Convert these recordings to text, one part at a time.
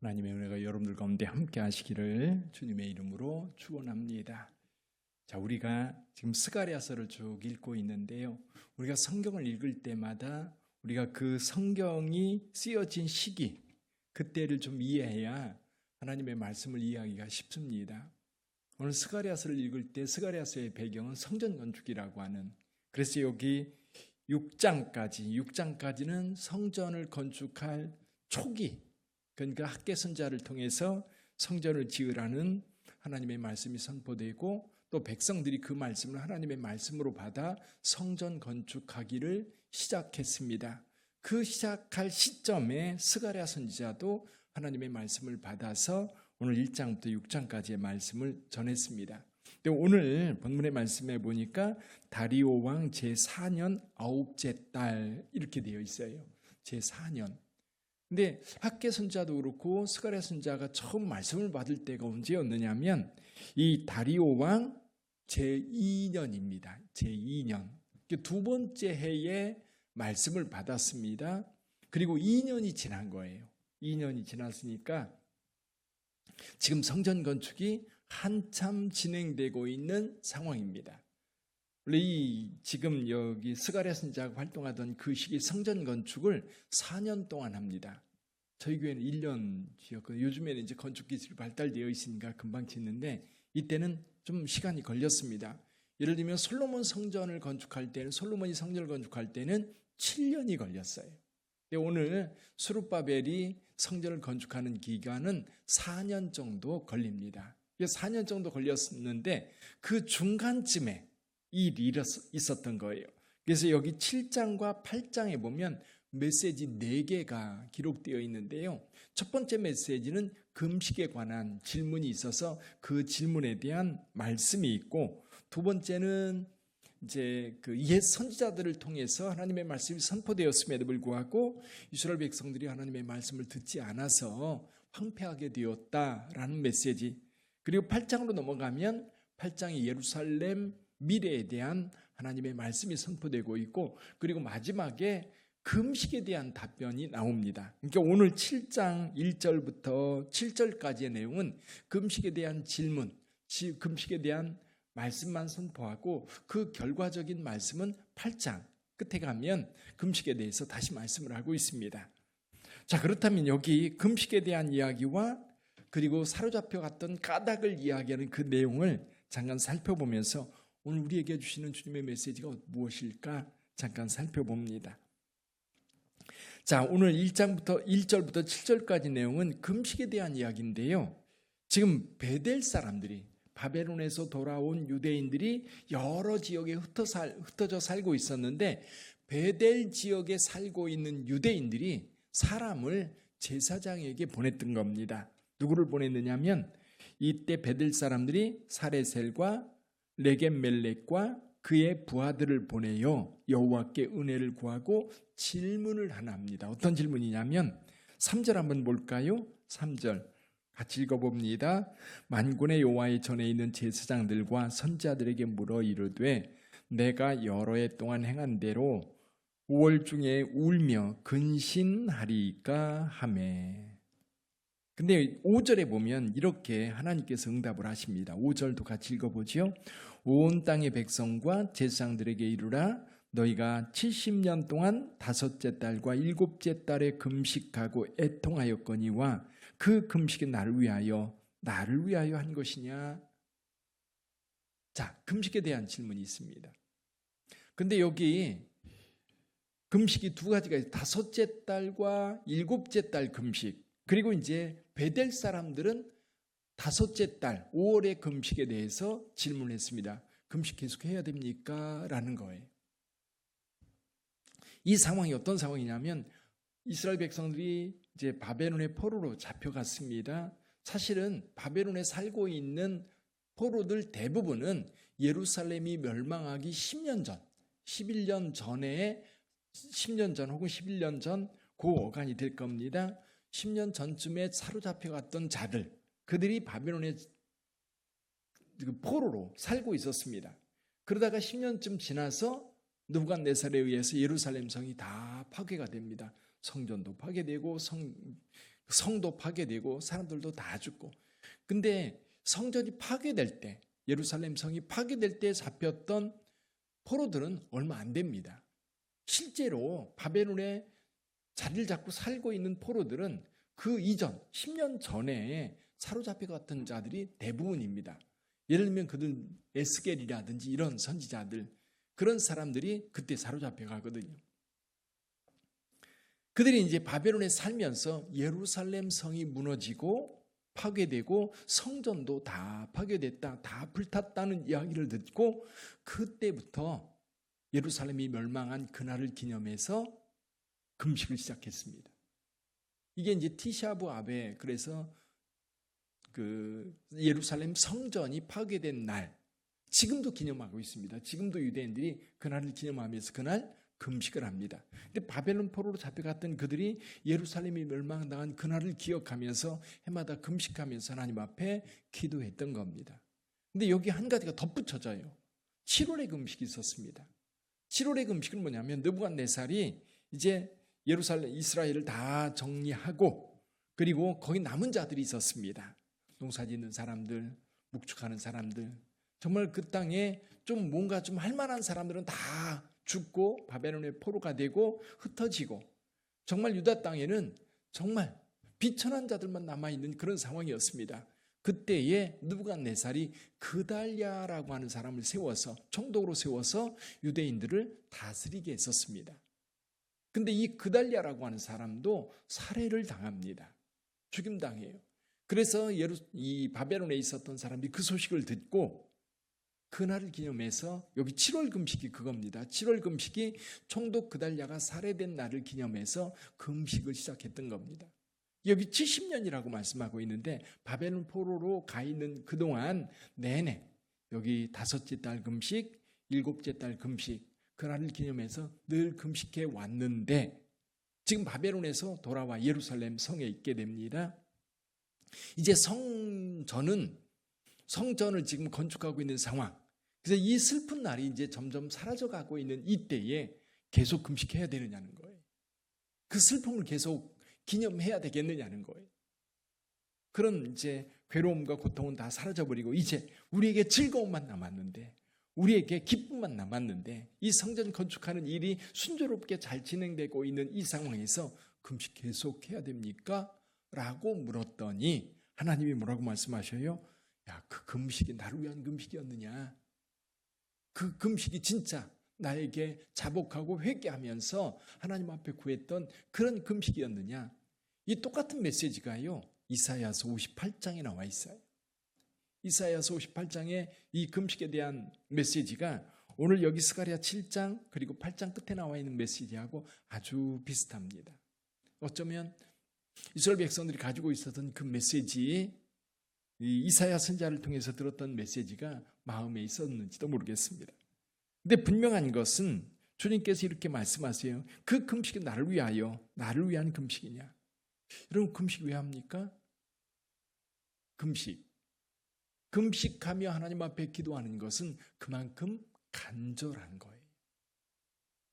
하나님의 은혜가 여러분들 가운데 함께 하시기를 주님의 이름으로 축원합니다. 자, 우리가 지금 스가랴서를 쭉 읽고 있는데요. 우리가 성경을 읽을 때마다 우리가 그 성경이 쓰여진 시기, 그때를 좀 이해해야 하나님의 말씀을 이해하기가 쉽습니다. 오늘 스가랴서를 읽을 때 스가랴서의 배경은 성전 건축이라고 하는, 그래서 여기 6장까지는 성전을 건축할 초기, 그러니까 학개 선자를 통해서 성전을 지으라는 하나님의 말씀이 선포되고, 또 백성들이 그 말씀을 하나님의 말씀으로 받아 성전 건축하기를 시작했습니다. 그 시작할 시점에 스가랴 선지자도 하나님의 말씀을 받아서 오늘 1장부터 6장까지의 말씀을 전했습니다. 오늘 본문의 말씀에 보니까 다리오 왕 제4년 9째 달 이렇게 되어 있어요. 제4년. 근데 학개 선자도 그렇고 스가랴 선자가 처음 말씀을 받을 때가 언제였느냐면 이 다리오 왕 제2년입니다. 제2년. 두 번째 해에 말씀을 받았습니다. 그리고 2년이 지난 거예요. 2년이 지났으니까 지금 성전 건축이 한참 진행되고 있는 상황입니다. 원래 지금 여기 스가랴 선지자가 활동하던 그 시기 성전 건축을 4년 동안 합니다. 저희 교회는 1년 지었거든요. 요즘에는 이제 건축 기술이 발달되어 있으니까 금방 짓는데 이때는 좀 시간이 걸렸습니다. 예를 들면 솔로몬이 성전을 건축할 때는 7년이 걸렸어요. 근데 오늘 스룹바벨이 성전을 건축하는 기간은 4년 정도 걸립니다. 4년 정도 걸렸는데 그 중간쯤에 이 일이 있었던 거예요. 그래서 여기 7장과 8장에 보면 메시지 4개가 기록되어 있는데요. 첫 번째 메시지는 금식에 관한 질문이 있어서 그 질문에 대한 말씀이 있고, 두 번째는 이제 그 옛 선지자들을 통해서 하나님의 말씀이 선포되었음에도 불구하고 이스라엘 백성들이 하나님의 말씀을 듣지 않아서 황폐하게 되었다라는 메시지. 그리고 8장으로 넘어가면 8장이 예루살렘 미래에 대한 하나님의 말씀이 선포되고 있고, 그리고 마지막에 금식에 대한 답변이 나옵니다. 그러니까 오늘 7장 1절부터 7절까지의 내용은 금식에 대한 질문, 금식에 대한 말씀만 선포하고, 그 결과적인 말씀은 8장 끝에 가면 금식에 대해서 다시 말씀을 하고 있습니다. 자, 그렇다면 여기 금식에 대한 이야기와 그리고 사로잡혀 갔던 까닭을 이야기하는 그 내용을 잠깐 살펴보면서 오늘 우리에게 주시는 주님의 메시지가 무엇일까 잠깐 살펴봅니다. 자, 오늘 1절부터 7절까지 내용은 금식에 대한 이야기인데요. 지금 베델 사람들이, 바벨론에서 돌아온 유대인들이 여러 지역에 흩어져 살고 있었는데, 베델 지역에 살고 있는 유대인들이 사람을 제사장에게 보냈던 겁니다. 누구를 보냈느냐면 이때 베델 사람들이 사레셀과 레겜멜렉과 그의 부하들을 보내요. 여호와께 은혜를 구하고 질문을 하나 합니다. 어떤 질문이냐면 3절 한번 볼까요? 3절 같이 읽어봅니다. 만군의 여호와의 전에 있는 제사장들과 선지자들에게 물어 이르되 내가 여러 해 동안 행한 대로 5월 중에 울며 근신하리까 하매. 근데 5절에 보면 이렇게 하나님께서 응답을 하십니다. 5절도 같이 읽어보죠. 온 땅의 백성과 제사장들에게 이르라 너희가 70년 동안 5째 달과 7째 달에 금식하고 애통하였거니와 그 금식이 나를 위하여 한 것이냐? 자, 금식에 대한 질문이 있습니다. 근데 여기 금식이 두 가지가 있어요. 5째 달과 7째 달 금식. 그리고 이제 베델 사람들은 5째 달 5월의 금식에 대해서 질문했습니다. 금식 계속 해야 됩니까? 라는 거예요. 이 상황이 어떤 상황이냐면 이스라엘 백성들이 이제 바벨론의 포로로 잡혀갔습니다. 사실은 바벨론에 살고 있는 포로들 대부분은 예루살렘이 멸망하기 10년 전, 11년 전에 10년 전 혹은 11년 전 그 어간이 될 겁니다. 10년 전쯤에 사로잡혀갔던 자들, 그들이 바벨론의 포로로 살고 있었습니다. 그러다가 10년쯤 지나서 느부갓네살에 의해서 예루살렘 성이 다 파괴가 됩니다. 성전도 파괴되고 성도 파괴되고 사람들도 다 죽고. 근데 성전이 파괴될 때, 예루살렘 성이 파괴될 때 잡혔던 포로들은 얼마 안 됩니다. 실제로 바벨론에 자리를 잡고 살고 있는 포로들은 그 이전 10년 전에 사로잡혀갔던 자들이 대부분입니다. 예를 들면 그들 에스겔이라든지 이런 선지자들, 그런 사람들이 그때 사로잡혀 가거든요. 그들이 이제 바벨론에 살면서 예루살렘 성이 무너지고 파괴되고 성전도 다 파괴됐다, 다 불탔다는 이야기를 듣고 그때부터 예루살렘이 멸망한 그날을 기념해서 금식을 시작했습니다. 이게 이제 티샤브 아베, 그래서 그 예루살렘 성전이 파괴된 날, 지금도 기념하고 있습니다. 지금도 유대인들이 그날을 기념하면서 그날 금식을 합니다. 근데 바벨론 포로로 잡혀갔던 그들이 예루살렘이 멸망당한 그날을 기억하면서 해마다 금식하면서 하나님 앞에 기도했던 겁니다. 근데 여기 한 가지가 덧붙여져요. 7월의 금식이 있었습니다. 7월의 금식은 뭐냐면 느부갓네살이 이제 예루살렘, 이스라엘을 다 정리하고 그리고 거기 남은 자들이 있었습니다. 농사짓는 사람들, 묵축하는 사람들, 정말 그 땅에 좀 뭔가 좀 할 만한 사람들은 다 죽고 바벨론의 포로가 되고 흩어지고, 정말 유다 땅에는 정말 비천한 자들만 남아있는 그런 상황이었습니다. 그때에 느부갓네살이 그달랴라고 하는 사람을 세워서, 총독으로 세워서 유대인들을 다스리게 했었습니다. 근데 이 그달랴라고 하는 사람도 살해를 당합니다. 죽임당해요. 그래서 이 바벨론에 있었던 사람들이 그 소식을 듣고 그날을 기념해서, 여기 7월 금식이 그겁니다. 7월 금식이 총독 그달랴가 살해된 날을 기념해서 금식을 시작했던 겁니다. 여기 70년이라고 말씀하고 있는데 바벨론 포로로 가 있는 그동안 내내 여기 5째 달 금식, 7째 달 금식, 그날을 기념해서 늘 금식해 왔는데 지금 바벨론에서 돌아와 예루살렘 성에 있게 됩니다. 이제 성전을 지금 건축하고 있는 상황. 그래서 이 슬픈 날이 이제 점점 사라져가고 있는 이때에 계속 금식해야 되느냐는 거예요. 그 슬픔을 계속 기념해야 되겠느냐는 거예요. 그런 이제 괴로움과 고통은 다 사라져버리고 이제 우리에게 즐거움만 남았는데, 우리에게 기쁨만 남았는데, 이 성전 건축하는 일이 순조롭게 잘 진행되고 있는 이 상황에서 금식 계속해야 됩니까? 라고 물었더니 하나님이 뭐라고 말씀하셔요? 야, 그 금식이 나를 위한 금식이었느냐? 그 금식이 진짜 나에게 자복하고 회개하면서 하나님 앞에 구했던 그런 금식이었느냐? 이 똑같은 메시지가요, 이사야서 58장에 나와 있어요. 이사야서 58장에 이 금식에 대한 메시지가 오늘 여기 스가랴 7장 그리고 8장 끝에 나와 있는 메시지하고 아주 비슷합니다. 어쩌면 이스라엘 백성들이 가지고 있었던 그 메시지, 이사야 선지자를 통해서 들었던 메시지가 마음에 있었는지도 모르겠습니다. 근데 분명한 것은 주님께서 이렇게 말씀하세요. 그 금식이 나를 위하여, 나를 위한 금식이냐? 여러분, 금식 왜 합니까? 금식하며 하나님 앞에 기도하는 것은 그만큼 간절한 거예요.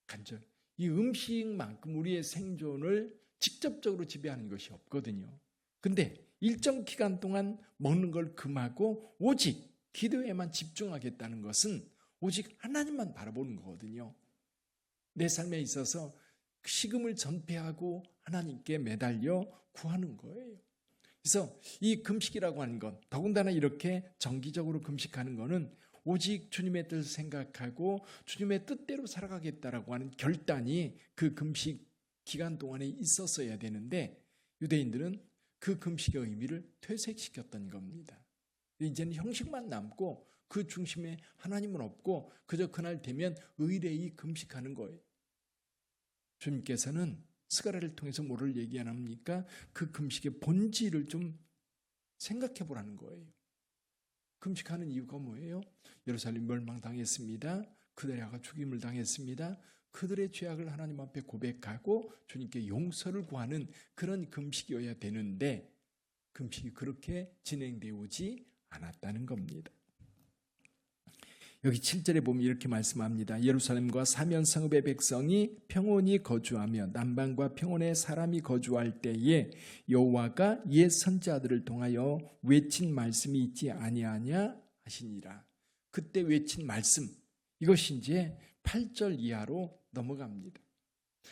간절. 이 음식만큼 우리의 생존을 직접적으로 지배하는 것이 없거든요. 근데 일정 기간 동안 먹는 걸 금하고 오직 기도에만 집중하겠다는 것은 오직 하나님만 바라보는 거거든요. 내 삶에 있어서 식음을 전폐하고 하나님께 매달려 구하는 거예요. 그래서 이 금식이라고 하는 것, 더군다나 이렇게 정기적으로 금식하는 것은 오직 주님의 뜻을 생각하고 주님의 뜻대로 살아가겠다라고 하는 결단이 그 금식 기간 동안에 있었어야 되는데 유대인들은 그 금식의 의미를 퇴색시켰던 겁니다. 이제는 형식만 남고 그 중심에 하나님은 없고 그저 그날 되면 의례히 금식하는 거예요. 주님께서는 스가랴를 통해서 뭐를 얘기 안 합니까? 그 금식의 본질을 좀 생각해 보라는 거예요. 금식하는 이유가 뭐예요? 예루살렘 멸망당했습니다. 그들야가 죽임을 당했습니다. 그들의 죄악을 하나님 앞에 고백하고 주님께 용서를 구하는 그런 금식이어야 되는데 금식이 그렇게 진행되어 오지 않았다는 겁니다. 여기 7절에 보면 이렇게 말씀합니다. 예루살렘과 사면 성읍의 백성이 평온히 거주하며 남방과 평온의 사람이 거주할 때에 여호와가 옛 선지자들을 통하여 외친 말씀이 있지 아니하냐 하시니라. 그때 외친 말씀, 이것이 이제 8절 이하로 넘어갑니다.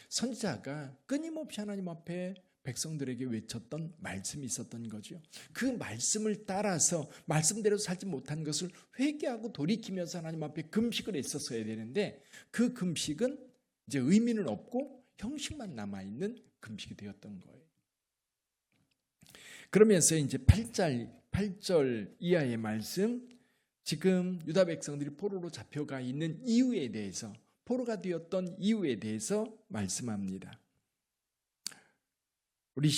선지자가 끊임없이 하나님 앞에 백성들에게 외쳤던 말씀이 있었던 거죠. 그 말씀을 따라서 말씀대로 살지 못한 것을 회개하고 돌이키면서 하나님 앞에 금식을 했었어야 되는데 그 금식은 이제 의미는 없고 형식만 남아있는 금식이 되었던 거예요. 그러면서 이제 8절 이하의 말씀, 지금 유다 백성들이 포로로 잡혀가 있는 이유에 대해서, 포로가 되었던 이유에 대해서 말씀합니다. 우리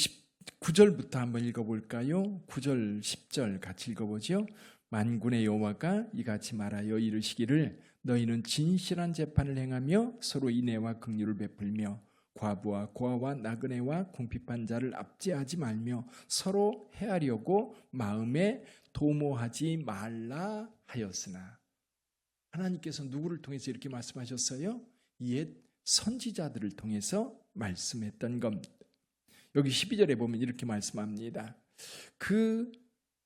9절부터 한번 읽어볼까요? 9절, 10절 같이 읽어보죠. 만군의 여호와가 이같이 말하여 이르시기를 너희는 진실한 재판을 행하며 서로 인애와 긍휼을 베풀며 과부와 고아와 나그네와 궁핍한 자를 압제하지 말며 서로 해하려고 마음에 도모하지 말라 하였으나. 하나님께서 누구를 통해서 이렇게 말씀하셨어요? 옛 선지자들을 통해서 말씀했던 겁니다. 여기 12절에 보면 이렇게 말씀합니다. 그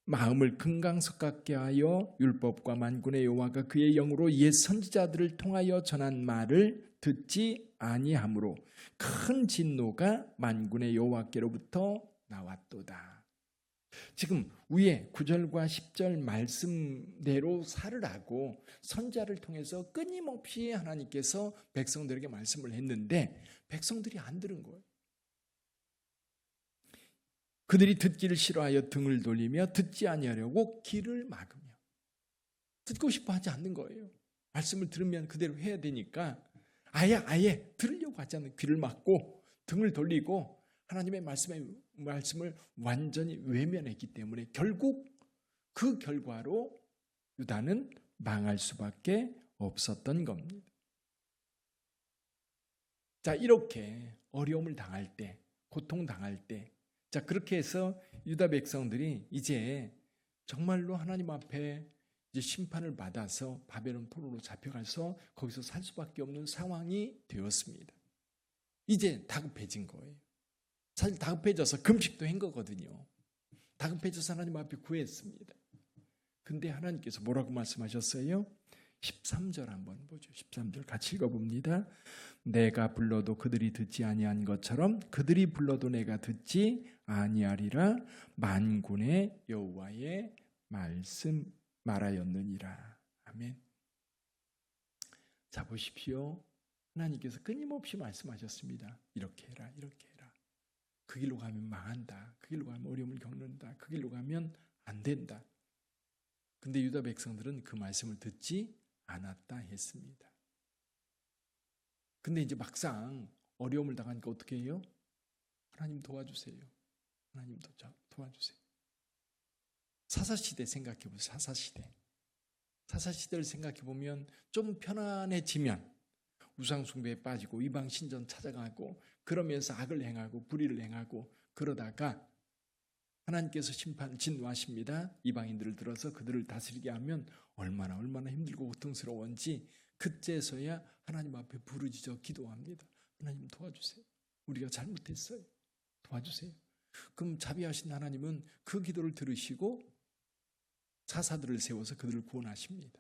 마음을 금강석 같게 하여 율법과 만군의 여호와가 그의 영으로 옛 선지자들을 통하여 전한 말을 듣지 아니하므로 큰 진노가 만군의 여호와께로부터 나왔도다. 지금 위에 9절과 10절 말씀대로 살으라고 선지자를 통해서 끊임없이 하나님께서 백성들에게 말씀을 했는데 백성들이 안 들은 거예요. 그들이 듣기를 싫어하여 등을 돌리며 듣지 아니하려고 귀를 막으며, 듣고 싶어 하지 않는 거예요. 말씀을 들으면 그대로 해야 되니까 아예 들으려고 하지 않는 귀를 막고 등을 돌리고 하나님의 말씀을 완전히 외면했기 때문에 결국 그 결과로 유다는 망할 수밖에 없었던 겁니다. 자, 이렇게 어려움을 당할 때, 고통 당할 때, 자, 그렇게 해서 유다 백성들이 이제 정말로 하나님 앞에 이제 심판을 받아서 바벨론 포로로 잡혀가서 거기서 살 수밖에 없는 상황이 되었습니다. 이제 다급해진 거예요. 사실 다급해져서 금식도 한 거거든요. 다급해져서 하나님 앞에 구했습니다. 근데 하나님께서 뭐라고 말씀하셨어요? 13절 한번 보죠. 13절 같이 읽어봅니다. 내가 불러도 그들이 듣지 아니한 것처럼 그들이 불러도 내가 듣지 아니하리라. 만군의 여호와의 말씀 말하였느니라. 아멘. 자, 보십시오. 하나님께서 끊임없이 말씀하셨습니다. 이렇게 해라, 이렇게 해라. 그 길로 가면 망한다. 그 길로 가면 어려움을 겪는다. 그 길로 가면 안 된다. 근데 유다 백성들은 그 말씀을 듣지 않았다 했습니다. 근데 이제 막상 어려움을 당하니까 어떻게 해요? 하나님 도와주세요. 하나님 도와주세요. 사사시대 생각해보세요. 사사시대를 생각해보면 좀 편안해지면 우상숭배에 빠지고 이방신전 찾아가고 그러면서 악을 행하고 불의를 행하고 그러다가 하나님께서 심판 진노하십니다. 이방인들을 들어서 그들을 다스리게 하면 얼마나 힘들고 고통스러운지 그때서야 하나님 앞에 부르짖어 기도합니다. 하나님 도와주세요. 우리가 잘못했어요. 도와주세요. 그럼 자비하신 하나님은 그 기도를 들으시고 사사들을 세워서 그들을 구원하십니다.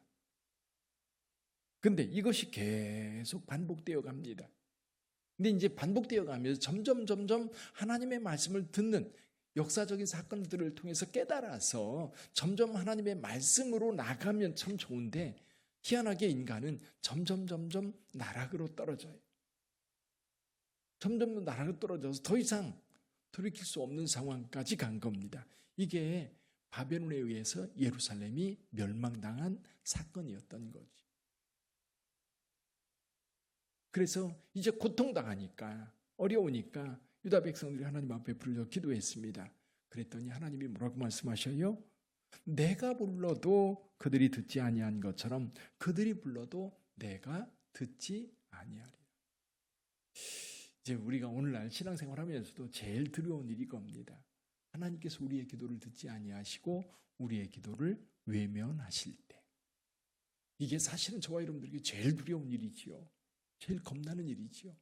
근데 이것이 계속 반복되어 갑니다. 근데 이제 반복되어 가면서 점점 하나님의 말씀을 듣는 역사적인 사건들을 통해서 깨달아서 점점 하나님의 말씀으로 나가면 참 좋은데 희한하게 인간은 점점 나락으로 떨어져요. 점점 나락으로 떨어져서 더 이상 돌이킬 수 없는 상황까지 간 겁니다. 이게 바벨론에 의해서 예루살렘이 멸망당한 사건이었던 거지. 그래서 이제 고통당하니까 어려우니까 유다 백성들이 하나님 앞에 불러 기도했습니다. 그랬더니 하나님이 뭐라고 말씀하셔요? 내가 불러도 그들이 듣지 아니한 것처럼 그들이 불러도 내가 듣지 아니하리라. 이제 우리가 오늘날 신앙생활하면서도 제일 두려운 일이 겁니다. 하나님께서 우리의 기도를 듣지 아니하시고 우리의 기도를 외면하실 때. 이게 사실은 저와 여러분들에게 제일 두려운 일이지요. 제일 겁나는 일이지요.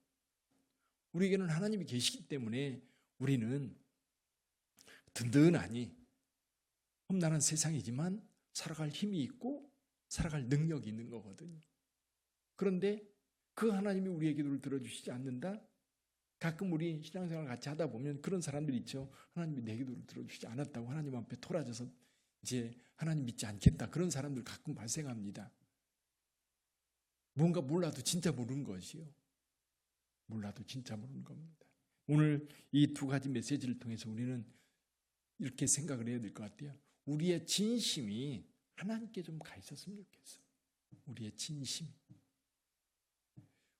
우리에게는 하나님이 계시기 때문에 우리는 든든하니 험난한 세상이지만 살아갈 힘이 있고 살아갈 능력이 있는 거거든요. 그런데 그 하나님이 우리의 기도를 들어주시지 않는다? 가끔 우리 신앙생활 같이 하다 보면 그런 사람들이 있죠. 하나님이 내 기도를 들어주시지 않았다고 하나님 앞에 토라져서 이제 하나님 믿지 않겠다. 그런 사람들 가끔 발생합니다. 뭔가 몰라도 진짜 모르는 것이요. 몰라도 진짜 모르는 겁니다. 오늘 이 두 가지 메시지를 통해서 우리는 이렇게 생각을 해야 될 것 같아요. 우리의 진심이 하나님께 좀 가 있었으면 좋겠어.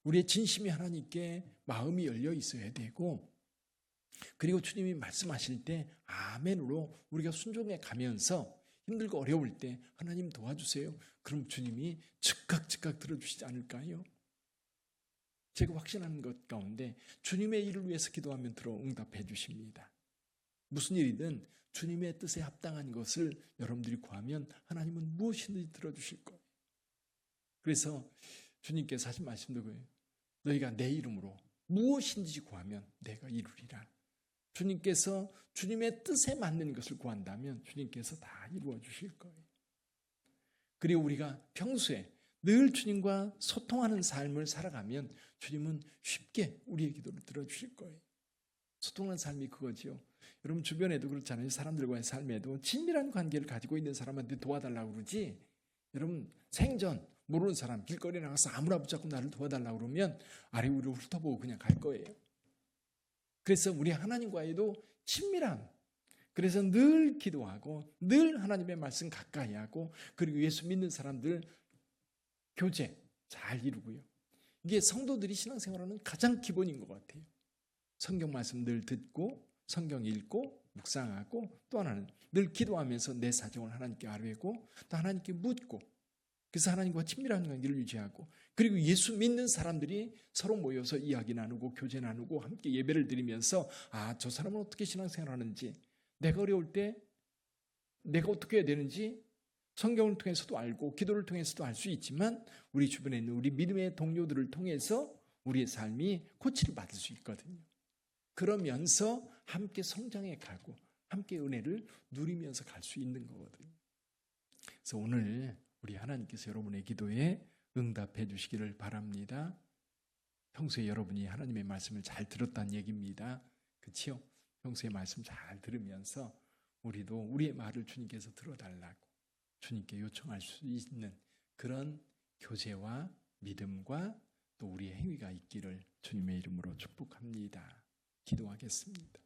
우리의 진심이 하나님께 마음이 열려 있어야 되고, 그리고 주님이 말씀하실 때 아멘으로 우리가 순종해 가면서 힘들고 어려울 때 하나님 도와주세요. 그럼 주님이 즉각 들어주시지 않을까요? 제가 확신하는 것 가운데 주님의 일을 위해서 기도하면 응답해 주십니다. 무슨 일이든 주님의 뜻에 합당한 것을 여러분들이 구하면 하나님은 무엇이든지 들어주실 거예요. 그래서 주님께서 하신 말씀도 그래요. 너희가 내 이름으로 무엇인지 구하면 내가 이루리라. 주님께서 주님의 뜻에 맞는 것을 구한다면 주님께서 다 이루어 주실 거예요. 그리고 우리가 평소에 늘 주님과 소통하는 삶을 살아가면 주님은 쉽게 우리의 기도를 들어주실 거예요. 소통하는 삶이 그거지요. 여러분 주변에도 그렇잖아요. 사람들과의 삶에도 친밀한 관계를 가지고 있는 사람한테 도와달라고 그러지, 여러분 생전 모르는 사람 길거리에 나가서 아무나 붙잡고 나를 도와달라고 그러면 아래 위로 훑어보고 그냥 갈 거예요. 그래서 우리 하나님과에도 친밀함, 그래서 늘 기도하고 늘 하나님의 말씀 가까이 하고, 그리고 예수 믿는 사람들 교제 잘 이루고요. 이게 성도들이 신앙생활하는 가장 기본인 것 같아요. 성경 말씀 늘 듣고 성경 읽고 묵상하고, 또 하나는 늘 기도하면서 내 사정을 하나님께 아뢰고 또 하나님께 묻고, 그래서 하나님과 친밀한 관계를 유지하고, 그리고 예수 믿는 사람들이 서로 모여서 이야기 나누고 교제 나누고 함께 예배를 드리면서 저 사람은 어떻게 신앙생활하는지, 내가 어려울 때 내가 어떻게 해야 되는지 성경을 통해서도 알고 기도를 통해서도 알 수 있지만 우리 주변에 있는 우리 믿음의 동료들을 통해서 우리의 삶이 고치를 받을 수 있거든요. 그러면서 함께 성장해 가고 함께 은혜를 누리면서 갈 수 있는 거거든요. 그래서 오늘 우리 하나님께서 여러분의 기도에 응답해 주시기를 바랍니다. 평소에 여러분이 하나님의 말씀을 잘 들었다는 얘기입니다. 그렇죠? 평소에 말씀 잘 들으면서 우리도 우리의 말을 주님께서 들어달라고 주님께 요청할 수 있는 그런 교제와 믿음과 또 우리의 행위가 있기를 주님의 이름으로 축복합니다. 기도하겠습니다.